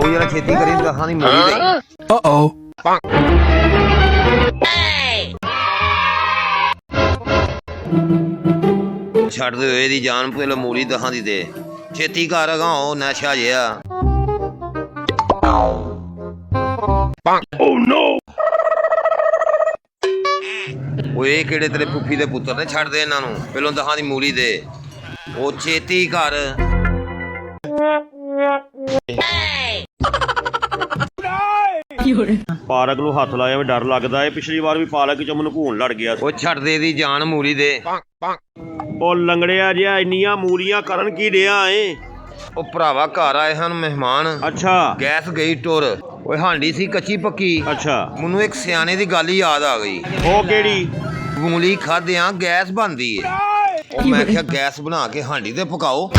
ਉਹ ਜਰਾ ਛੇਤੀ ਕਰੀ ਦਹਾਂ ਦੀ ਮੂਲੀ ਦੇ। ਛੱਡ ਦਿਓ ਇਹਦੀ ਜਾਨ, ਪਹਿਲਾਂ ਮੂਲੀ ਦਹਾਂ ਦੀ ਦੇ। ਛੇਤੀ ਕਰ ਅਗਾ ਉਹ ਨਸ਼ਾ ਜਿਹਾ। ਓਏ ਕਿਹੜੇ ਤੇਰੇ ਫੁੱਫੀ ਦੇ ਪੁੱਤਰ ਨੇ, ਛੱਡ ਦੇ ਇਹਨਾਂ ਨੂੰ, ਪਹਿਲਾਂ ਦਹਾਂ ਦੀ ਮੂਲੀ ਦੇ। ਉਹ ਛੇਤੀ ਕਰ। ਪਾਲਕ ਨੂੰ ਹੱਥ ਲਾਇਆ ਵੀ ਡਰ ਲੱਗਦਾ ਏ। ਪਿਛਲੀ ਵਾਰ ਵੀ ਪਾਲਕ ਚ ਮੈਨੂੰ ਘੂਣ ਲੜ ਗਿਆ। ਉਹ ਛੱਡ ਦੇ ਇਹਦੀ ਜਾਨ, ਮੂਲੀ ਦੇ। ਉਹ ਲੰਗੜਿਆ ਜਿਹਾ ਇੰਨੀਆਂ ਮੂਲੀਆਂ ਕਰਨ ਕੀ ਡਿਆ ਏ? ਉਹ ਭਰਾਵਾ ਘਰ ਆਏ ਹਨ ਮਹਿਮਾਨ। ਅੱਛਾ। ਗੈਸ ਗਈ ਟੁਰ। ਓਏ ਹਾਂਡੀ ਸੀ ਕੱਚੀ ਪੱਕੀ। ਅੱਛਾ। ਮੈਨੂੰ ਇੱਕ ਸਿਆਣੇ ਦੀ ਗੱਲ ਯਾਦ ਆ ਗਈ। ਉਹ ਕਿਹੜੀ? ਮੂਲੀ ਖਾਦਿਆਂ ਗੈਸ ਬਣਦੀ ਏ। ਉਹ ਮੈਂ ਕਿਹਾ ਗੈਸ ਬਣਾ ਕੇ ਹਾਂਡੀ ਤੇ ਪਕਾਓ।